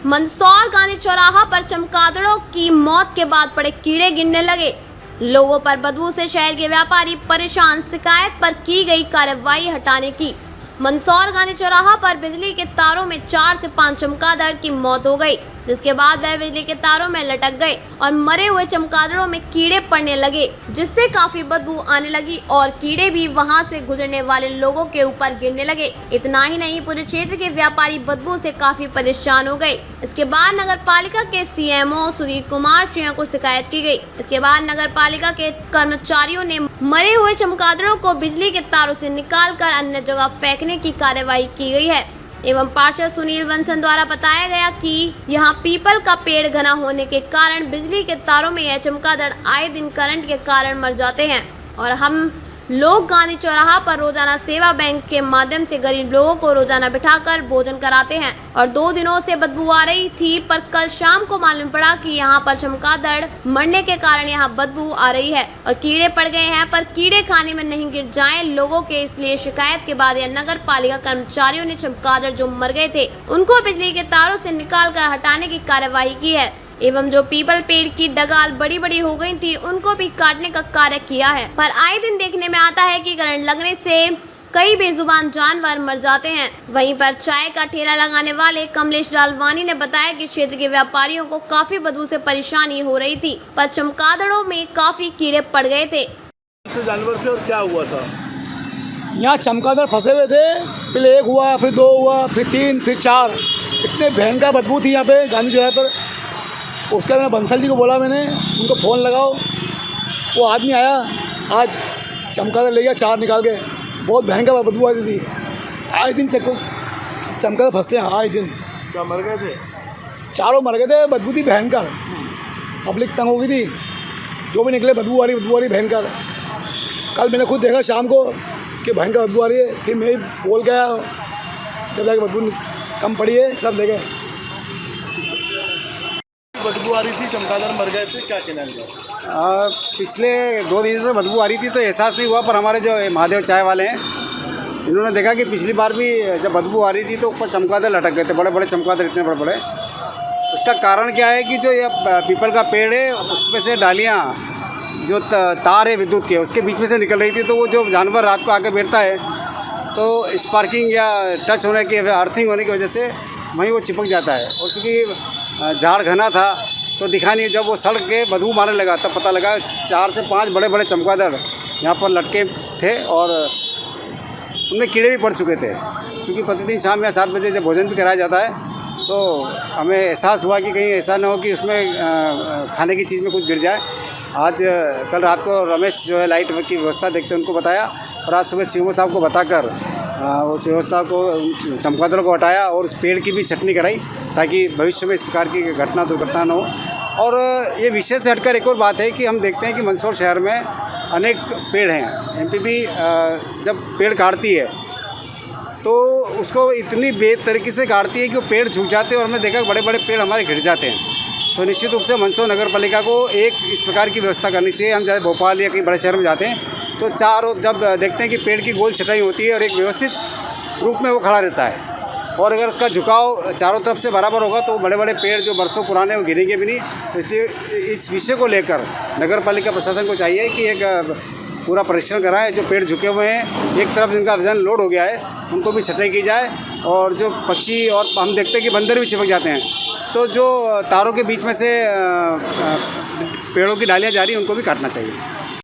मंदसौर गांधी चौराहा पर चमगादड़ों की मौत के बाद पड़े कीड़े गिरने लगे। लोगों पर बदबू से शहर के व्यापारी परेशान, शिकायत पर की गई कार्रवाई हटाने की। मंदसौर गांधी चौराहा पर बिजली के तारों में 4 से 5 चमगादड़ की मौत हो गई, जिसके बाद वह बिजली के तारों में लटक गए और मरे हुए चमगादड़ों में कीड़े पड़ने लगे, जिससे काफी बदबू आने लगी और कीड़े भी वहां से गुजरने वाले लोगों के ऊपर गिरने लगे। इतना ही नहीं, पूरे क्षेत्र के व्यापारी बदबू से काफी परेशान हो गए। इसके बाद नगर पालिका के सीएमओ सुधीर कुमार सिंह को शिकायत की गई। इसके बाद नगर पालिका के कर्मचारियों ने मरे हुए चमगादड़ों को बिजली के तारों से निकालकर अन्य जगह फेंकने की कार्रवाई की गई है। एवं पार्षद सुनील बंसल द्वारा बताया गया कि यहां पीपल का पेड़ घना होने के कारण बिजली के तारों में यह चमगादड़ आए दिन करंट के कारण मर जाते हैं और हम लोग गांधी चौराहा पर रोजाना सेवा बैंक के माध्यम से गरीब लोगों को रोजाना बिठाकर भोजन कराते हैं और 2 दिनों से बदबू आ रही थी, पर कल शाम को मालूम पड़ा कि यहां पर चमगादड़ मरने के कारण यहां बदबू आ रही है और कीड़े पड़ गए हैं, पर कीड़े खाने में नहीं गिर जाएं लोगों के। इसलिए शिकायत के बाद यह नगर पालिका कर्मचारियों ने चमगादड़ जो मर गए थे उनको बिजली के तारों से निकाल कर हटाने की कार्यवाही की है एवं जो पीपल पेड़ की डगाल बड़ी बड़ी हो गई थी उनको भी काटने का कार्य किया है। पर आए दिन देखने में आता है कि करंट लगने से कई बेजुबान जानवर मर जाते हैं। वहीं पर चाय का ठेला लगाने वाले कमलेश लालवानी ने बताया कि क्षेत्र के व्यापारियों को काफी बदबू से परेशानी हो रही थी, पर चमगादड़ों में काफी कीड़े पड़ गए थे। जानवर थे और क्या हुआ था? यहाँ चमगादड़ फंसे हुए थे, पहले 1 हुआ, फिर 2 हुआ, फिर 3, फिर 4। इतने भयंकर बदबू थी यहाँ पे गांधी चौराहे पर। उसके बाद मैंने बंसल जी को बोला, मैंने उनको फ़ोन लगाओ, वो आदमी आया, आज चमगादड़ ले गया 4 निकाल के। बहुत भयंकर बदबू आती थी। आए दिन चमगादड़ फंसते हैं, आए दिन। क्या मर गए थे? 4 मर गए थे, बदबू थी भयंकर। पब्लिक तंग हो गई थी, जो भी निकले बदबू आ रही भयंकर। कल मैंने खुद देखा शाम को कि भयंकर बदबू आ रही है, फिर मैं बोल गया, जब जाके बदबू कम पड़ी है, सब ले गए। बदबू आ रही थी, चमगादड़ मर गए थे, क्या कहना है? पिछले 2 दिन से बदबू आ रही थी तो एहसास नहीं हुआ, पर हमारे जो महादेव चाय वाले हैं इन्होंने देखा कि पिछली बार भी जब बदबू आ रही थी तो ऊपर चमगादड़ लटक गए थे, बड़े बड़े चमगादड़, इतने बड़े बड़े। उसका कारण क्या है कि जो ये पीपल का पेड़ है उसमें से डालियाँ, जो तार है विद्युत के, उसके बीच में से निकल रही थी, तो वो जो जानवर रात को आकर बैठता है तो स्पार्किंग या टच होने की, अर्थिंग होने की वजह से वहीं वो चिपक जाता है। और चूँकि झाड़ घना था तो दिखा नहीं, जब वो सड़ के बदबू मारने लगा तब पता लगा 4 से 5 बड़े बड़े चमगादड़ यहाँ पर लटके थे और उनमें कीड़े भी पड़ चुके थे। क्योंकि प्रतिदिन शाम या 7 बजे जब भोजन भी कराया जाता है तो हमें एहसास हुआ कि कहीं ऐसा ना हो कि उसमें खाने की चीज़ में कुछ गिर जाए। कल रात को रमेश जो है लाइट की व्यवस्था देखते उनको बताया और आज सुबह सीएमओ साहब को बताकर उस व्यवस्था को, चमगादड़ को हटाया और उस पेड़ की भी छटनी कराई ताकि भविष्य में इस प्रकार की दुर्घटना न हो। और ये विषय से हटकर एक और बात है कि हम देखते हैं कि मंदसौर शहर में अनेक पेड़ हैं। एमपीबी जब पेड़ काटती है तो उसको इतनी बेतरीके से काटती है कि वो पेड़ झुक जाते हैं और हमने देखा बड़े बड़े पेड़ हमारे गिर जाते हैं। तो निश्चित रूप से मंदसौर नगर पालिका को एक इस प्रकार की व्यवस्था करनी चाहिए। हम जैसे भोपाल या कई बड़े शहर में जाते हैं तो चारों जब देखते हैं कि पेड़ की गोल छटाई होती है और एक व्यवस्थित रूप में वो खड़ा रहता है और अगर उसका झुकाव चारों तरफ से बराबर होगा तो बड़े बड़े पेड़ जो बरसों पुराने वो गिरेंगे भी नहीं। तो इसलिए इस विषय को लेकर नगर पालिका प्रशासन को चाहिए कि एक पूरा परीक्षण कराएं। जो पेड़ झुके हुए हैं, एक तरफ जिनका वजन लोड हो गया है, उनको भी छटाई की जाए। और जो पक्षी, और हम देखते हैं कि बंदर भी चिपक जाते हैं, तो जो तारों के बीच में से पेड़ों की डालियाँ जा रही हैं उनको भी काटना चाहिए।